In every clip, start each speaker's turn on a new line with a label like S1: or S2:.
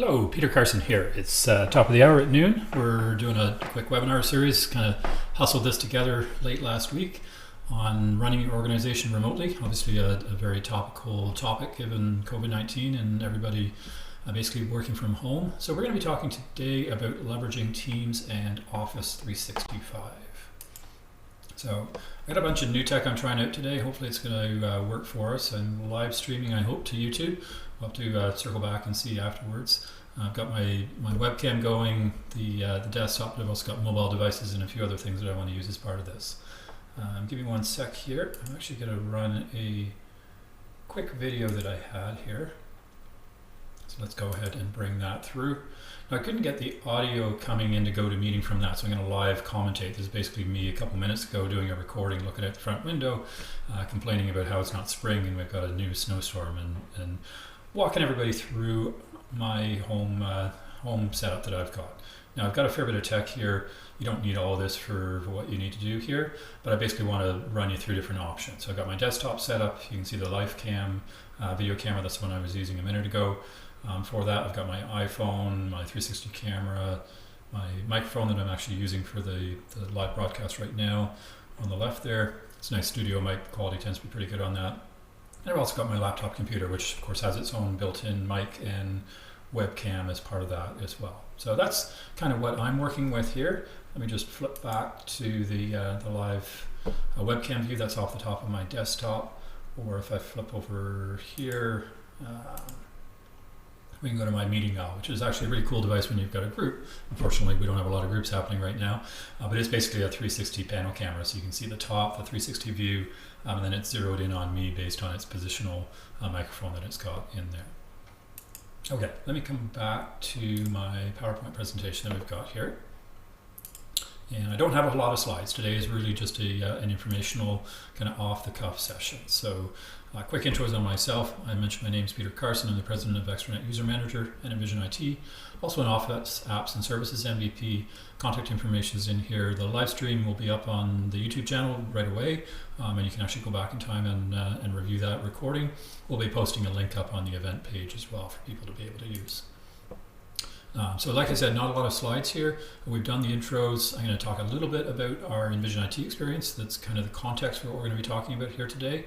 S1: Hello, Peter Carson here. It's top of the hour at noon. We're doing a quick webinar series, kind of hustled this together late last week on running your organization remotely. Obviously a very topical topic given COVID-19 and everybody basically working from home. So we're going to be talking today about leveraging Teams and Office 365. So I got a bunch of new tech I'm trying out today. Hopefully it's going to work for us. I'm live streaming, I hope, to YouTube. We'll have to circle back and see afterwards. I've got my webcam going, the desktop, but I've also got mobile devices and a few other things that I want to use as part of this. Give me one sec here. I'm actually going to run a quick video that I had here. So let's go ahead and bring that through. Now, I couldn't get the audio coming in to GoToMeeting from that, so I'm going to live commentate. This is basically me a couple minutes ago doing a recording, looking at the front window, complaining about how it's not spring and we've got a new snowstorm, and walking everybody through my home setup that I've got. Now, I've got a fair bit of tech here. You don't need all of this for what you need to do here, but I basically want to run you through different options. So I've got my desktop set up. You can see the live cam video camera. That's the one I was using a minute ago. For that, I've got my iPhone, my 360 camera, my microphone that I'm actually using for the live broadcast right now on the left there. It's a nice studio mic. Quality tends to be pretty good on that. And I've also got my laptop computer, which of course has its own built-in mic and webcam as part of that as well. So that's kind of what I'm working with here. Let me just flip back to the live webcam view. That's off the top of my desktop. Or if I flip over here, we can go to my meeting now, which is actually a really cool device when you've got a group. Unfortunately, we don't have a lot of groups happening right now, but it's basically a 360 panel camera. So you can see the top, the 360 view, and then it's zeroed in on me based on its positional microphone that it's got in there. Okay, let me come back to my PowerPoint presentation that we've got here. And I don't have a lot of slides. Today is really just an informational kind of off-the-cuff session. So quick intros on myself. I mentioned my name is Peter Carson. I'm the president of Extranet User Manager and Envision IT. Also an Office Apps and Services MVP. Contact information is in here. The live stream will be up on the YouTube channel right away. And you can actually go back in time and review that recording. We'll be posting a link up on the event page as well for people to be able to use. So like I said, not a lot of slides here. We've done the intros. I'm going to talk a little bit about our Envision IT experience. That's kind of the context for what we're going to be talking about here today,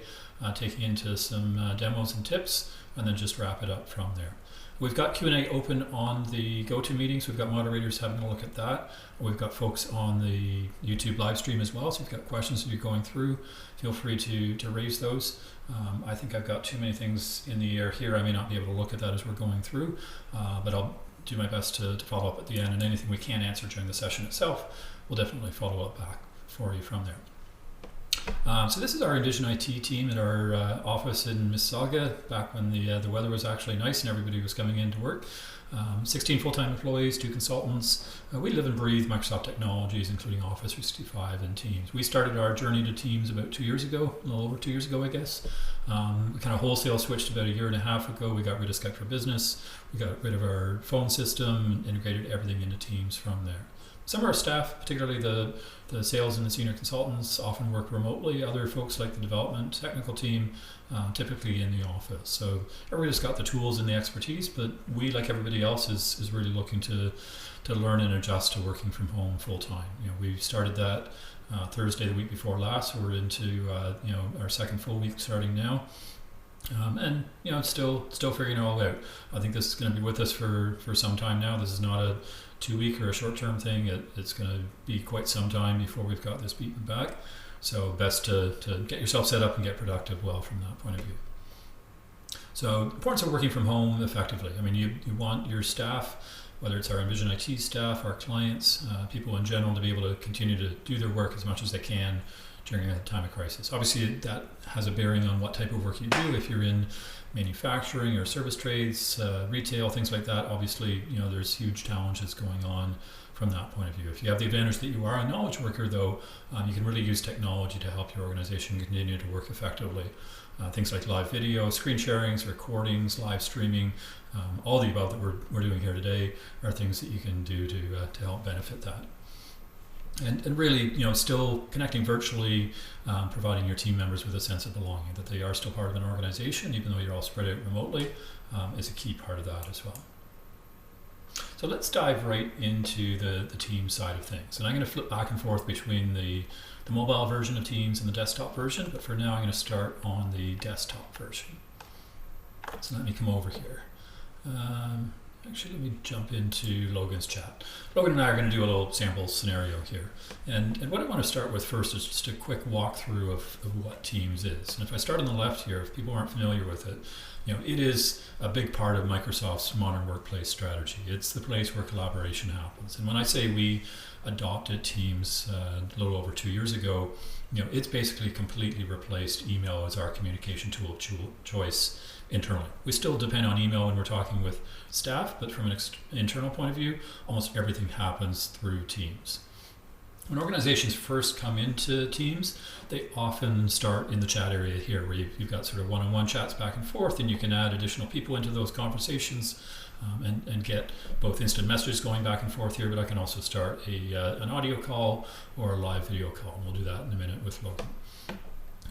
S1: taking into some demos and tips, and then just wrap it up from there. We've got Q&A open on the GoToMeeting, so we've got moderators having a look at that. We've got folks on the YouTube live stream as well, so if you've got questions that you're going through, feel free to raise those. I think I've got too many things in the air here. I may not be able to look at that as we're going through, but I'll do my best to follow up at the end, and anything we can't answer during the session itself, we'll definitely follow up back for you from there. So this is our Envision IT team at our office in Mississauga, back when the weather was actually nice and everybody was coming in to work. 16 full-time employees, 2 consultants. We live and breathe Microsoft technologies, including Office 365 and Teams. We started our journey to Teams about 2 years ago, a little over 2 years ago, I guess. We kind of wholesale switched about 1.5 years ago. We got rid of Skype for Business. We got rid of our phone system, integrated everything into Teams from there. Some of our staff, particularly the sales and the senior consultants, often work remotely. Other folks like the development technical team, typically in the office. So everybody's got the tools and the expertise, but we, like everybody else, is really looking to learn and adjust to working from home full time. We started that Thursday the week before last, so we're into our second full week starting now. And it's still figuring it all out. I think this is going to be with us for some time now. This is not a 2-week or a short-term thing. It's going to be quite some time before we've got this beaten back. So best to get yourself set up and get productive well from that point of view. So importance of working from home effectively. I mean, you want your staff, whether it's our Envision IT staff, our clients, people in general, to be able to continue to do their work as much as they can during a time of crisis. Obviously, that has a bearing on what type of work you do. If you're in manufacturing or service trades, retail, things like that, obviously, there's huge challenges going on from that point of view. If you have the advantage that you are a knowledge worker, though, you can really use technology to help your organization continue to work effectively. Things like live video, screen sharings, recordings, live streaming, all the above that we're doing here today are things that you can do to help benefit that. And really, still connecting virtually, providing your team members with a sense of belonging, that they are still part of an organization, even though you're all spread out remotely, is a key part of that as well. So let's dive right into the Teams side of things. And I'm going to flip back and forth between the mobile version of Teams and the desktop version, but for now I'm going to start on the desktop version. So let me come over here. Actually, let me jump into Logan's chat. Logan and I are going to do a little sample scenario here. And what I want to start with first is just a quick walkthrough of what Teams is. And if I start on the left here, if people aren't familiar with it, it is a big part of Microsoft's modern workplace strategy. It's the place where collaboration happens. And when I say we adopted Teams a little over 2 years ago, it's basically completely replaced email as our communication tool choice internally. We still depend on email when we're talking with staff, but from an internal point of view, almost everything happens through Teams. When organizations first come into Teams, they often start in the chat area here, where you've got sort of one-on-one chats back and forth, and you can add additional people into those conversations and get both instant messages going back and forth here, but I can also start an audio call or a live video call, and we'll do that in a minute with Logan.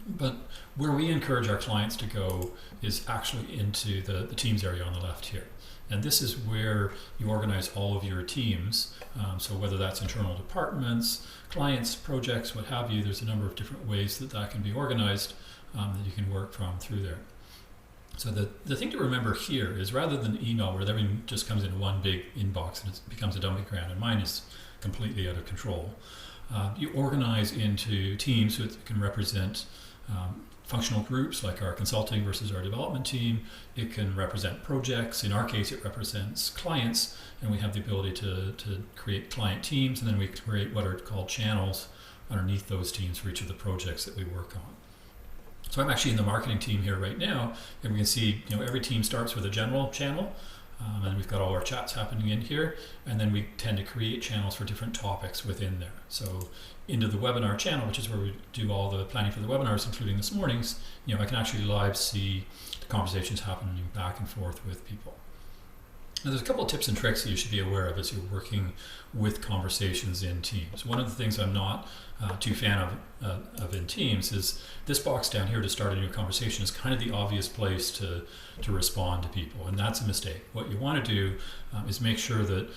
S1: But where we encourage our clients to go is actually into the Teams area on the left here. And this is where you organize all of your teams. So whether that's internal departments, clients, projects, what have you, there's a number of different ways that can be organized that you can work from through there. So the thing to remember here is, rather than email where everything just comes in one big inbox and it becomes a dumping ground, and mine is completely out of control, you organize into teams so it can represent functional groups like our consulting versus our development team. It can represent projects. In our case, it represents clients, and we have the ability to create client teams, and then we create what are called channels underneath those teams for each of the projects that we work on. So I'm actually in the marketing team here right now, and we can see every team starts with a general channel, and we've got all our chats happening in here, and then we tend to create channels for different topics within there. So into the webinar channel, which is where we do all the planning for the webinars, including this morning's, I can actually live see the conversations happening back and forth with people. Now, there's a couple of tips and tricks that you should be aware of as you're working with conversations in Teams. One of the things I'm not too fan of in Teams is this box down here to start a new conversation is kind of the obvious place to respond to people, and that's a mistake. What you want to do is make sure that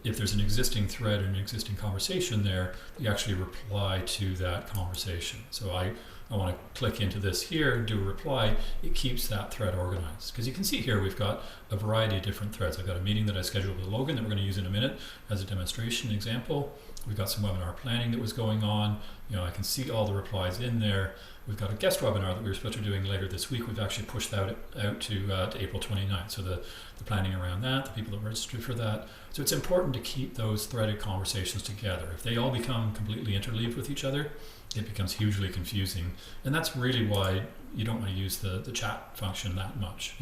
S1: if there's an existing thread or an existing conversation there, you actually reply to that conversation. So I want to click into this here and do a reply. It keeps that thread organized. Because you can see here we've got a variety of different threads. I've got a meeting that I scheduled with Logan that we're going to use in a minute as a demonstration example. We've got some webinar planning that was going on. I can see all the replies in there. We've got a guest webinar that we were supposed to be doing later this week. We've actually pushed that out to April 29th. So the planning around that, the people that registered for that. So it's important to keep those threaded conversations together. If they all become completely interleaved with each other, it becomes hugely confusing. And that's really why you don't want to use the chat function that much.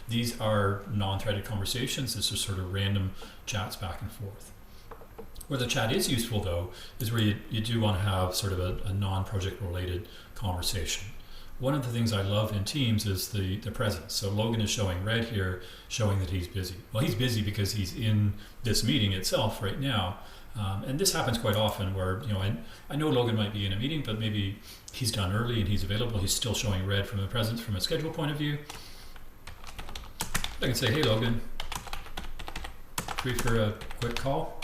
S1: These are non-threaded conversations. It's just sort of random chats back and forth. Where the chat is useful, though, is where you do want to have sort of a non-project related conversation. One of the things I love in Teams is the presence. So Logan is showing red here, showing that he's busy. Well, he's busy because he's in this meeting itself right now. And this happens quite often where, I know Logan might be in a meeting, but maybe he's done early and he's available. He's still showing red from a presence, from a schedule point of view. I can say, hey, Logan, free for a quick call?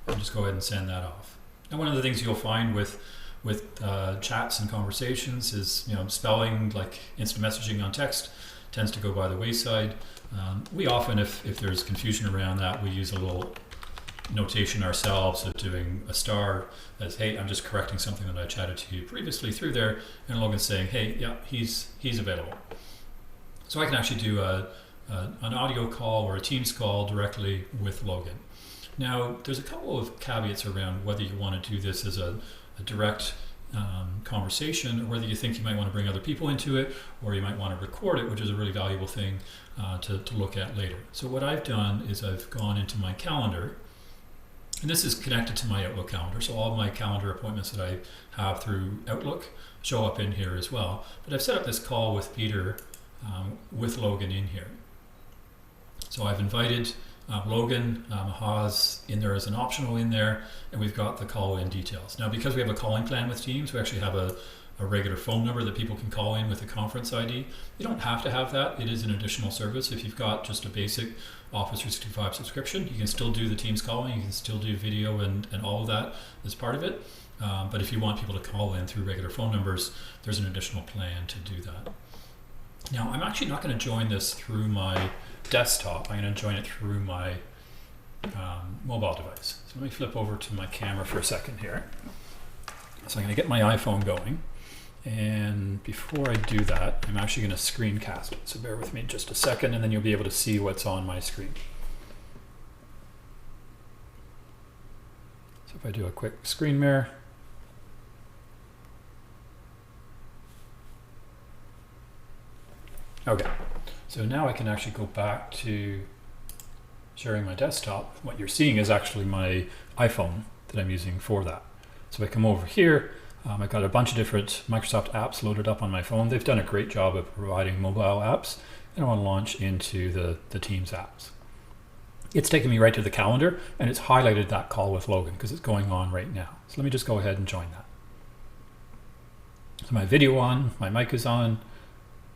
S1: I'll just go ahead and send that off. And one of the things you'll find with chats and conversations is, spelling, like instant messaging on text, tends to go by the wayside. We often, if there's confusion around that, we use a little notation ourselves of doing a star as, hey, I'm just correcting something that I chatted to you previously through there, and Logan's saying, hey, yeah, he's available. So I can actually do an audio call or a Teams call directly with Logan. Now, there's a couple of caveats around whether you want to do this as a direct conversation, or whether you think you might want to bring other people into it, or you might want to record it, which is a really valuable thing to look at later. So what I've done is I've gone into my calendar, and this is connected to my Outlook calendar. So all of my calendar appointments that I have through Outlook show up in here as well. But I've set up this call with Peter with Logan in here. So I've invited Logan, Haas in there as an optional in there, and we've got the call-in details. Now, because we have a calling plan with Teams, we actually have a a regular phone number that people can call in with a conference ID. You don't have to have that. It is an additional service. If you've got just a basic Office 365 subscription, you can still do the Teams calling, you can still do video and all of that as part of it. But if you want people to call in through regular phone numbers, there's an additional plan to do that. Now, I'm actually not going to join this through my desktop. I'm going to join it through my mobile device. So let me flip over to my camera for a second here. So I'm going to get my iPhone going. And before I do that, I'm actually going to screencast it. So bear with me just a second, and then you'll be able to see what's on my screen. So if I do a quick screen mirror, okay, so now I can actually go back to sharing my desktop. What you're seeing is actually my iPhone that I'm using for that. So if I come over here, I've got a bunch of different Microsoft apps loaded up on my phone. They've done a great job of providing mobile apps, and I want to launch into the Teams apps. It's taken me right to the calendar, and it's highlighted that call with Logan because it's going on right now. So let me just go ahead and join that. So my video on, my mic is on.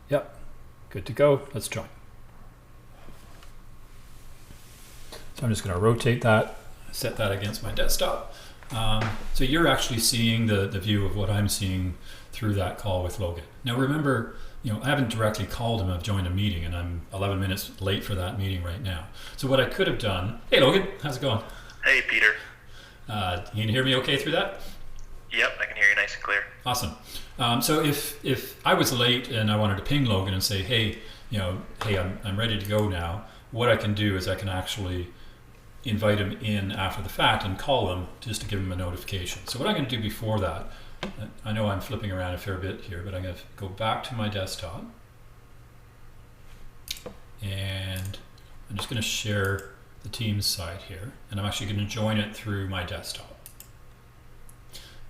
S1: Yep, good to go. Let's join. So I'm just going to rotate that, set that against my desktop. So you're actually seeing the view of what I'm seeing through that call with Logan. Now remember, I haven't directly called him. I've joined a meeting, and I'm 11 minutes late for that meeting right now. So what I could have done, hey Logan, how's it going?
S2: Hey Peter.
S1: You can hear me okay through that?
S2: Yep, I can hear you nice and clear.
S1: Awesome. So if I was late and I wanted to ping Logan and say, hey, I'm ready to go now, what I can do is I can actually invite him in after the fact and call him just to give him a notification. So what I'm going to do before that, I know I'm flipping around a fair bit here, but I'm going to go back to my desktop, and I'm just going to share the Teams side here, and I'm actually going to join it through my desktop.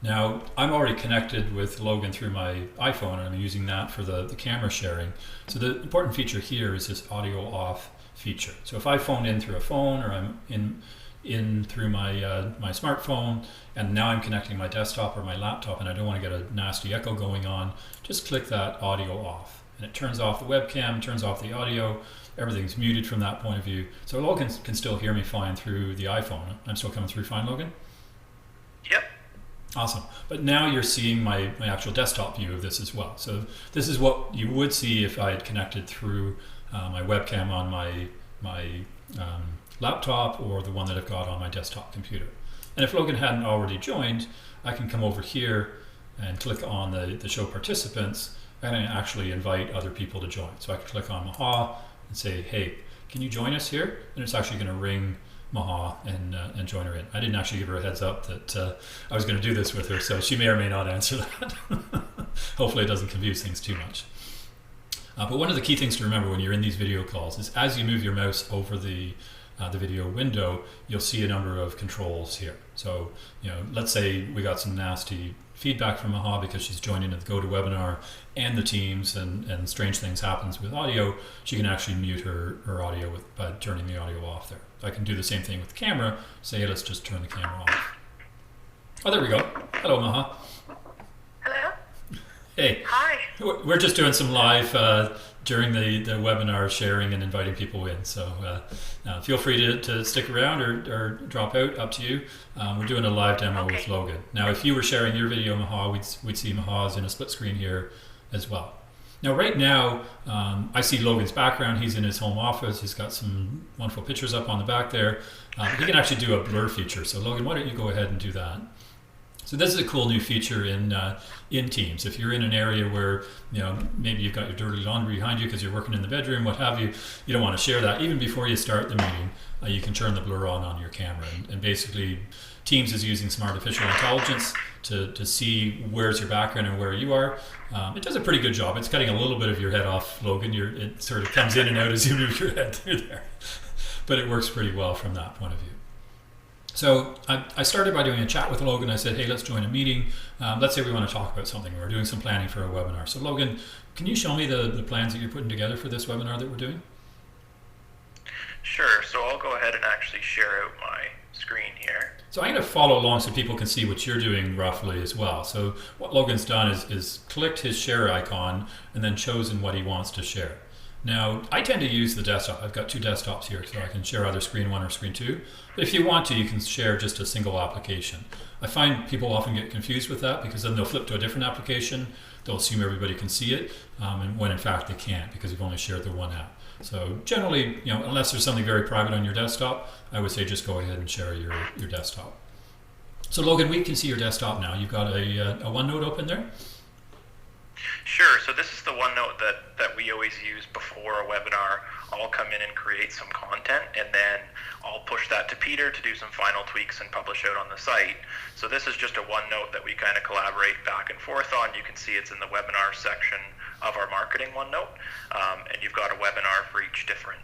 S1: Now, I'm already connected with Logan through my iPhone, and I'm using that for the camera sharing. So the important feature here is this audio off feature. So if I phone in through a phone, or I'm in through my smartphone, and now I'm connecting my desktop or my laptop, and I don't want to get a nasty echo going on, just click that audio off, and it turns off the webcam, turns off the audio, everything's muted from that point of view. So Logan can still hear me fine through the iPhone. I'm still coming through fine, Logan?
S2: Yep.
S1: Awesome. But now you're seeing my actual desktop view of this as well. So this is what you would see if I had connected through my webcam on my laptop, or the one that I've got on my desktop computer. And if Logan hadn't already joined, I can come over here and click on the show participants, and I actually invite other people to join. So I can click on Maha and say, hey, can you join us here? And it's actually going to ring Maha and join her in. I didn't actually give her a heads up that I was going to do this with her, so she may or may not answer that. Hopefully it doesn't confuse things too much. But one of the key things to remember when you're in these video calls is as you move your mouse over the video window, you'll see a number of controls here. So, let's say we got some nasty feedback from Maha because she's joining the GoToWebinar and the Teams, and strange things happens with audio. She can actually mute her audio by turning the audio off there. I can do the same thing with the camera. Say, hey, let's just turn the camera off. Oh, there we go. Hello, Maha.
S2: Hello.
S1: Hey.
S2: Hi.
S1: We're just doing some live during the webinar sharing and inviting people in. So feel free to stick around or drop out, up to you. We're doing a live demo with Logan. Now, if you were sharing your video, Maha, we'd see Maha's in a split screen here as well. Now, right now, I see Logan's background. He's in his home office. He's got some wonderful pictures up on the back there. He can actually do a blur feature. So Logan, why don't you go ahead and do that? So this is a cool new feature in Teams. If you're in an area where maybe you've got your dirty laundry behind you because you're working in the bedroom, what have you, you don't want to share that. Even before you start the meeting, you can turn the blur on your camera. And basically, Teams is using some artificial intelligence to see where's your background and where you are. It does a pretty good job. It's cutting a little bit of your head off, Logan. It sort of comes in and out as you move your head through there. But it works pretty well from that point of view. So I started by doing a chat with Logan. I said, hey, let's join a meeting. Let's say we want to talk about something. We're doing some planning for a webinar. So Logan, can you show me the plans that you're putting together for this webinar that we're doing?
S2: Sure. So I'll go ahead and actually share out my screen here.
S1: So I'm going to follow along so people can see what you're doing roughly as well. So what Logan's done is clicked his share icon and then chosen what he wants to share. Now, I tend to use the desktop. I've got two desktops here, so I can share either screen one or screen two. But if you want to, you can share just a single application. I find people often get confused with that because then they'll flip to a different application. They'll assume everybody can see it, and when in fact they can't because you've only shared the one app. So generally, unless there's something very private on your desktop, I would say just go ahead and share your desktop. So Logan, we can see your desktop now. You've got a OneNote open there?
S2: Sure. So this is the OneNote that we always use before a webinar. I'll come in and create some content, and then I'll push that to Peter to do some final tweaks and publish out on the site. So this is just a OneNote that we kind of collaborate back and forth on. You can see it's in the webinar section of our marketing OneNote, and you've got a webinar for each different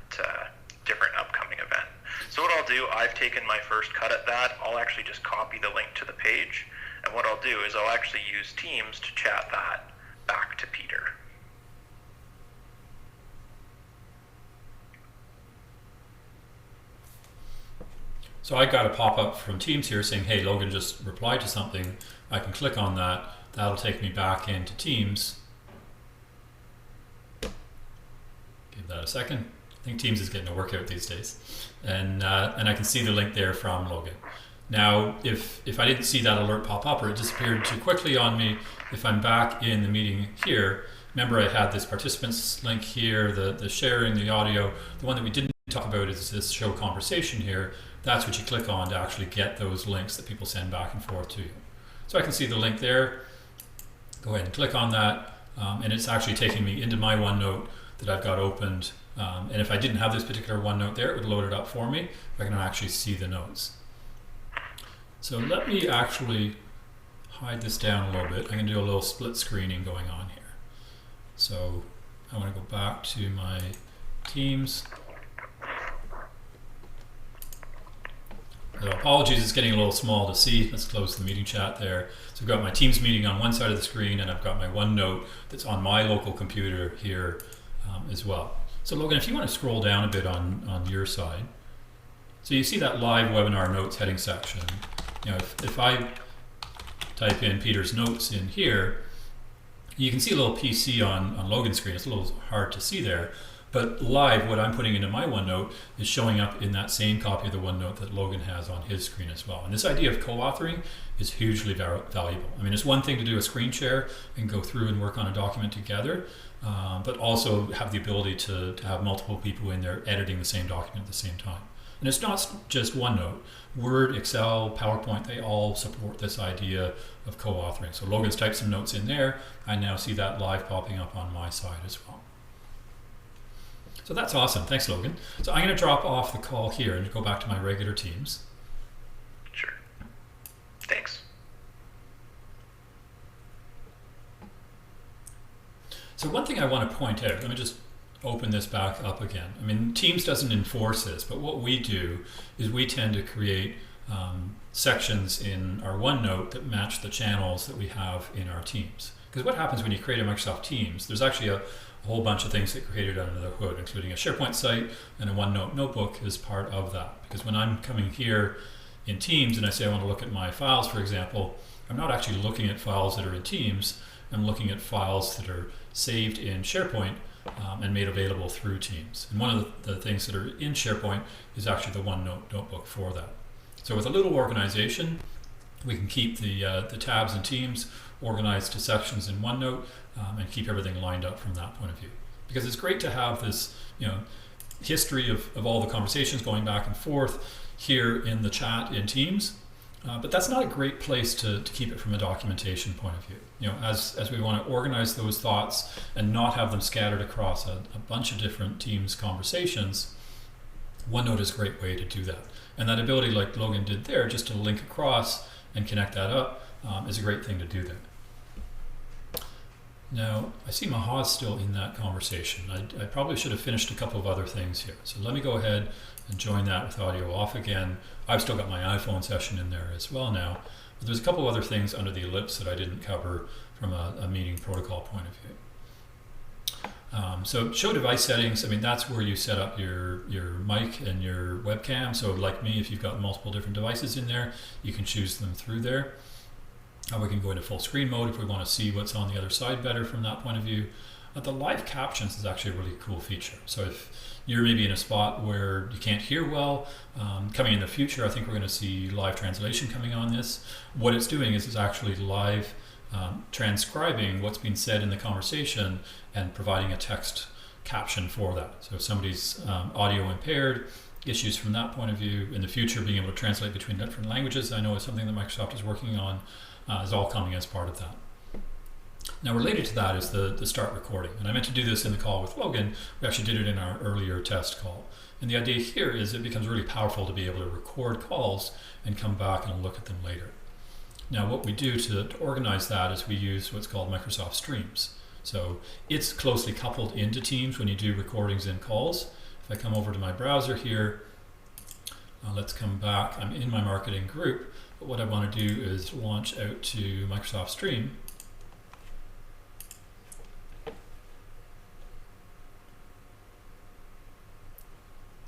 S2: upcoming event. So what I'll do, I've taken my first cut at that. I'll actually just copy the link to the page, and what I'll do is I'll actually use Teams to chat that back to Peter.
S1: So I got a pop-up from Teams here saying, hey, Logan just replied to something. I can click on that. That'll take me back into Teams. Give that a second. I think Teams is getting a workout these days. And I can see the link there from Logan. Now, if I didn't see that alert pop up or it disappeared too quickly on me, if I'm back in the meeting here, remember I had this participants link here, the sharing, the audio. The one that we didn't talk about is this show conversation here. That's what you click on to actually get those links that people send back and forth to you. So I can see the link there. Go ahead and click on that, and it's actually taking me into my OneNote that I've got opened. And if I didn't have this particular OneNote there, it would load it up for me. I can actually see the notes. So let me actually hide this down a little bit. I'm going to do a little split screening going on here. So I want to go back to my Teams. So apologies, it's getting a little small to see. Let's close the meeting chat there. So I've got my Teams meeting on one side of the screen, and I've got my OneNote that's on my local computer here as well. So Logan, if you want to scroll down a bit on your side, so you see that live webinar notes heading section. If I type in Peter's notes in here, you can see a little PC on Logan's screen. It's a little hard to see there. But live, what I'm putting into my OneNote is showing up in that same copy of the OneNote that Logan has on his screen as well. And this idea of co-authoring is hugely valuable. I mean, it's one thing to do a screen share and go through and work on a document together, but also have the ability to have multiple people in there editing the same document at the same time. And it's not just OneNote. Word, Excel, PowerPoint, they all support this idea of co-authoring. So Logan's typed some notes in there. I now see that live popping up on my side as well. So that's awesome. Thanks, Logan. So I'm going to drop off the call here and go back to my regular Teams.
S2: Sure. Thanks.
S1: So one thing I want to point out, let me just open this back up again. I mean, Teams doesn't enforce this, but what we do is we tend to create sections in our OneNote that match the channels that we have in our Teams. Because what happens when you create a Microsoft Teams, there's actually a whole bunch of things that are created under the hood, including a SharePoint site and a OneNote notebook is part of that. Because when I'm coming here in Teams and I say I want to look at my files, for example, I'm not actually looking at files that are in Teams. I'm looking at files that are saved in SharePoint and made available through Teams. And one of the things that are in SharePoint is actually the OneNote notebook for that. So with a little organization, we can keep the tabs in Teams organized to sections in OneNote and keep everything lined up from that point of view. Because it's great to have this, history of all the conversations going back and forth here in the chat in Teams, but that's not a great place to keep it from a documentation point of view. As we want to organize those thoughts and not have them scattered across a bunch of different Teams conversations, OneNote is a great way to do that. And that ability, like Logan did there, just to link across and connect that up is a great thing to do there. Now, I see Maha's still in that conversation. I probably should have finished a couple of other things here. So let me go ahead and join that with audio off again. I've still got my iPhone session in there as well now. But there's a couple of other things under the ellipse that I didn't cover from a meeting protocol point of view. So show device settings, I mean, that's where you set up your mic and your webcam. So like me, if you've got multiple different devices in there, you can choose them through there. We can go into full screen mode if we want to see what's on the other side better from that point of view. The live captions is actually a really cool feature. So if you're maybe in a spot where you can't hear well, coming in the future, I think we're going to see live translation coming on this. What it's doing is it's actually live transcribing what's been said in the conversation and providing a text caption for that. So if somebody's audio impaired, issues from that point of view, in the future being able to translate between different languages, I know is something that Microsoft is working on, is all coming as part of that. Now related to that is the start recording. And I meant to do this in the call with Logan. We actually did it in our earlier test call. And the idea here is it becomes really powerful to be able to record calls and come back and look at them later. Now what we do to organize that is we use what's called Microsoft Streams. So it's closely coupled into Teams when you do recordings and calls. If I come over to my browser here, let's come back. I'm in my marketing group, but what I want to do is launch out to Microsoft Stream.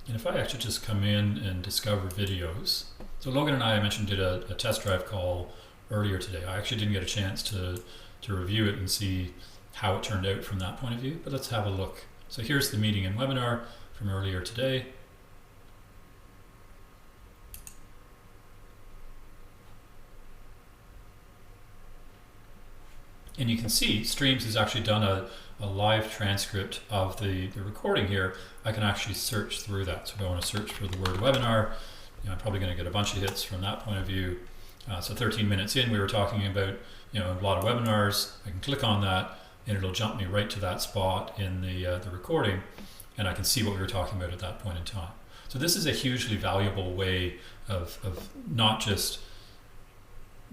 S1: And if I actually just come in and discover videos, so Logan and I mentioned did a test drive call earlier today. I actually didn't get a chance to review it and see how it turned out from that point of view, but let's have a look. So here's the meeting and webinar from earlier today. And you can see Streams has actually done a live transcript of the recording here. I can actually search through that. So if I want to search for the word webinar, I'm probably going to get a bunch of hits from that point of view. So 13 minutes in, we were talking about a lot of webinars. I can click on that and it'll jump me right to that spot in the recording, and I can see what we were talking about at that point in time. So this is a hugely valuable way of not just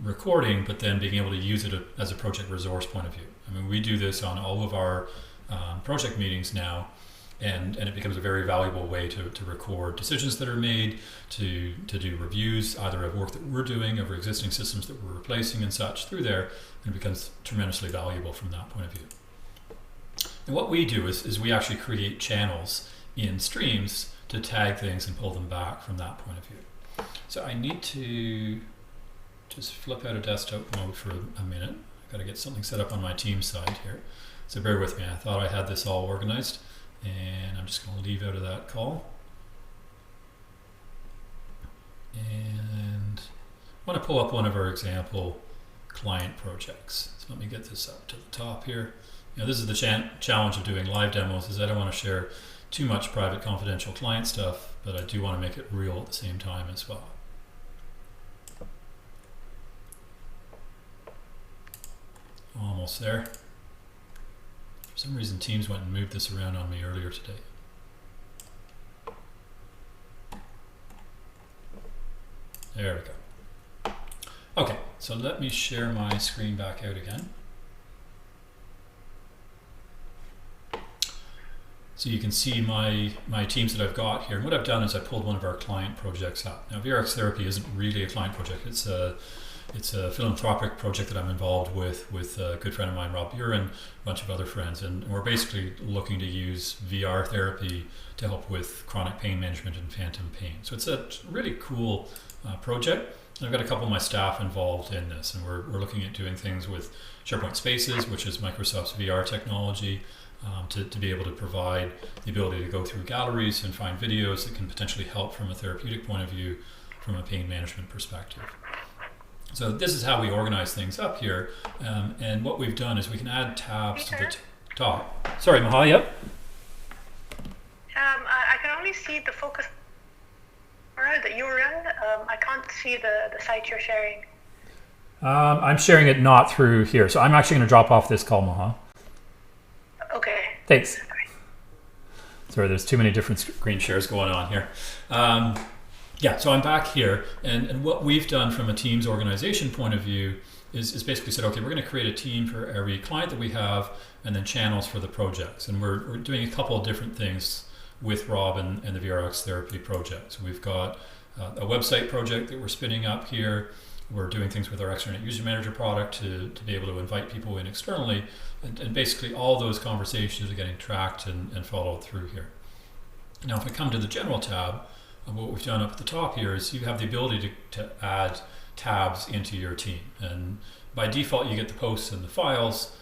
S1: recording, but then being able to use it as a project resource point of view. I mean, we do this on all of our project meetings now, and it becomes a very valuable way to record decisions that are made, to do reviews either of work that we're doing, of existing systems that we're replacing and such through there, and it becomes tremendously valuable from that point of view. And what we do is we actually create channels in Streams to tag things and pull them back from that point of view. So I need to just flip out of desktop mode for a minute. I've got to get something set up on my team side here. So bear with me. I thought I had this all organized, and I'm just going to leave out of that call. And I want to pull up one of our example client projects. So let me get this up to the top here. This is the challenge of doing live demos, is I don't want to share too much private confidential client stuff, but I do want to make it real at the same time as well. Almost there. For some reason Teams went and moved this around on me earlier today. There we go. Okay, so let me share my screen back out again. So you can see my teams that I've got here. And what I've done is I pulled one of our client projects up. Now VRX Therapy isn't really a client project. It's a philanthropic project that I'm involved with a good friend of mine, Rob Buren, a bunch of other friends. And we're basically looking to use VR therapy to help with chronic pain management and phantom pain. So it's a really cool project. And I've got a couple of my staff involved in this, and we're looking at doing things with SharePoint Spaces, which is Microsoft's VR technology, to be able to provide the ability to go through galleries and find videos that can potentially help from a therapeutic point of view, from a pain management perspective. So this is how we organize things up here, and what we've done is we can add tabs to the top. Sorry, Maha, yep?
S3: I can only see the focus that you were in. I can't see the site you're sharing.
S1: I'm sharing it not through here, so I'm actually going to drop off this call, Maha.
S3: Okay.
S1: Thanks. Sorry, there's too many different screen shares going on here. Yeah, so I'm back here, and what we've done from a Teams organization point of view is basically said, okay, we're going to create a team for every client that we have, and then channels for the projects. And we're doing a couple of different things with Rob and the VRX Therapy project. So we've got a website project that we're spinning up here. We're doing things with our Extranet User Manager product to be able to invite people in externally, and basically all those conversations are getting tracked and followed through here. Now, if I come to the General tab, what we've done up at the top here is you have the ability to add tabs into your team, and by default you get the posts and the files.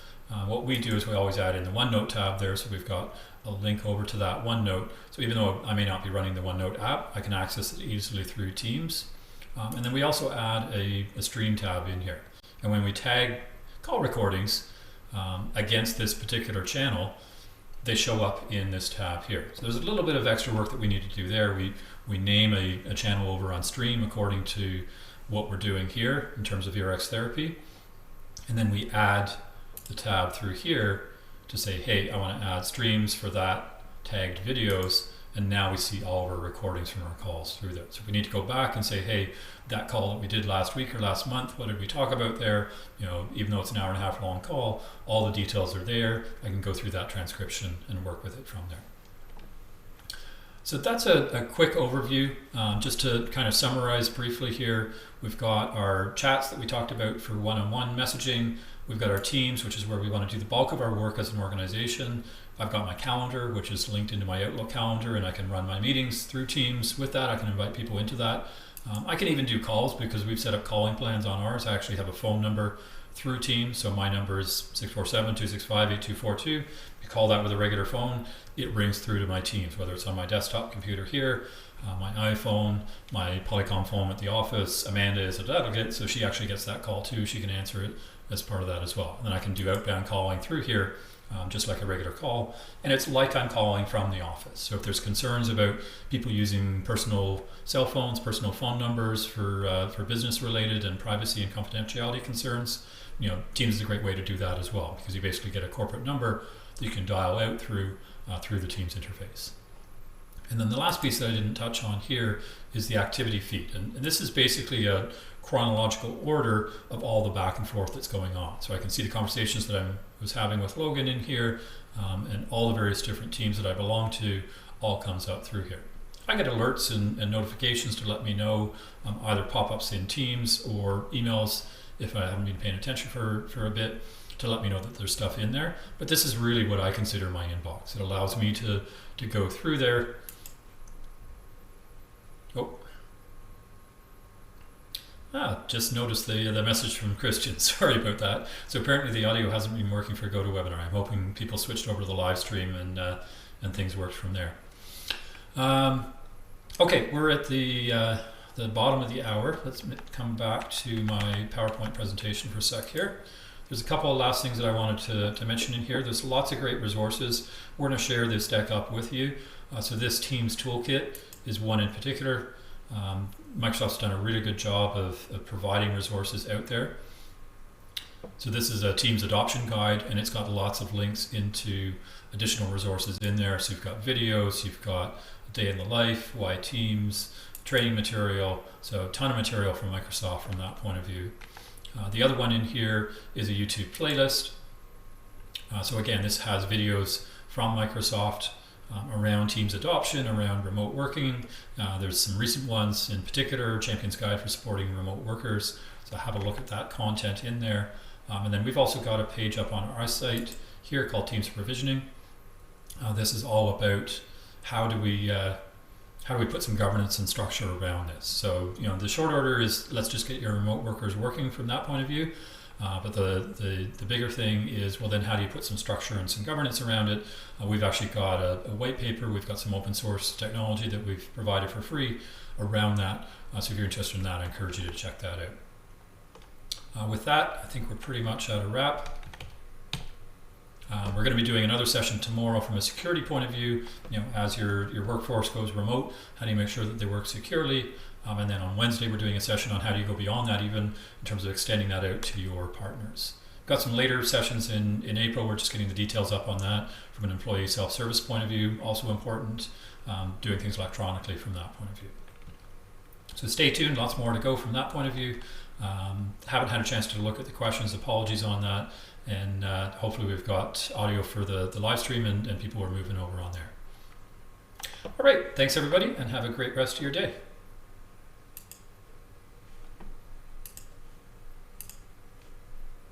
S1: What we do is we always add in the OneNote tab there, so we've got a link over to that OneNote. So even though I may not be running the OneNote app, I can access it easily through Teams. And then we also add a stream tab in here. And when we tag call recordings against this particular channel, they show up in this tab here. So there's a little bit of extra work that we need to do there. We name a channel over on stream according to what we're doing here in terms of ERX therapy. And then we add the tab through here to say, hey, I want to add streams for that tagged videos, and now we see all of our recordings from our calls through there. So if we need to go back and say, hey, that call that we did last week or last month, what did we talk about there? Even though it's an hour and a half long call, all the details are there. I can go through that transcription and work with it from there. So that's a quick overview. Just to kind of summarize briefly here, we've got our chats that we talked about for one-on-one messaging. We've got our teams, which is where we want to do the bulk of our work as an organization. I've got my calendar, which is linked into my Outlook calendar, and I can run my meetings through Teams with that. I can invite people into that. I can even do calls because we've set up calling plans on ours. I actually have a phone number through Teams. So my number is 647-265-8242. You call that with a regular phone, it rings through to my Teams, whether it's on my desktop computer here, my iPhone, my Polycom phone at the office. Amanda is a delegate, so she actually gets that call too. She can answer it as part of that as well. And then I can do outbound calling through here, just like a regular call. And it's like I'm calling from the office. So if there's concerns about people using personal cell phones, personal phone numbers for business related and privacy and confidentiality concerns, Teams is a great way to do that as well, because you basically get a corporate number that you can dial out through the Teams interface. And then the last piece that I didn't touch on here is the activity feed. And this is basically a chronological order of all the back and forth that's going on. So I can see the conversations that I was having with Logan in here, and all the various different teams that I belong to all comes out through here. I get alerts and notifications to let me know, either pop-ups in Teams or emails if I haven't been paying attention for a bit, to let me know that there's stuff in there. But this is really what I consider my inbox. It allows me to go through there. Just noticed the message from Christian. Sorry about that. So apparently the audio hasn't been working for GoToWebinar. I'm hoping people switched over to the live stream and things worked from there. Okay, we're at the bottom of the hour. Let's come back to my PowerPoint presentation for a sec here. There's a couple of last things that I wanted to mention in here. There's lots of great resources. We're going to share this deck up with you. So this Teams Toolkit is one in particular. Microsoft's done a really good job of providing resources out there. So this is a Teams adoption guide, and it's got lots of links into additional resources in there. So you've got videos, you've got a day in the life, why Teams, training material, so a ton of material from Microsoft from that point of view. The other one in here is a YouTube playlist. So again, this has videos from Microsoft around Teams adoption, around remote working. There's some recent ones, in particular, Champion's Guide for Supporting Remote Workers. So have a look at that content in there. And then we've also got a page up on our site here called Teams Provisioning. This is all about how do we put some governance and structure around this. So, the short order is let's just get your remote workers working from that point of view. But the bigger thing is, well, then how do you put some structure and some governance around it? We've actually got a white paper. We've got some open source technology that we've provided for free around that. So if you're interested in that, I encourage you to check that out. With that, I think we're pretty much at a wrap. We're going to be doing another session tomorrow from a security point of view. As your workforce goes remote, how do you make sure that they work securely? And then on Wednesday, we're doing a session on how do you go beyond that, even in terms of extending that out to your partners. Got some later sessions in April. We're just getting the details up on that from an employee self-service point of view. Also important, doing things electronically from that point of view. So stay tuned, lots more to go from that point of view. Haven't had a chance to look at the questions, apologies on that. And hopefully we've got audio for the live stream and people are moving over on there. All right, thanks everybody, and have a great rest of your day.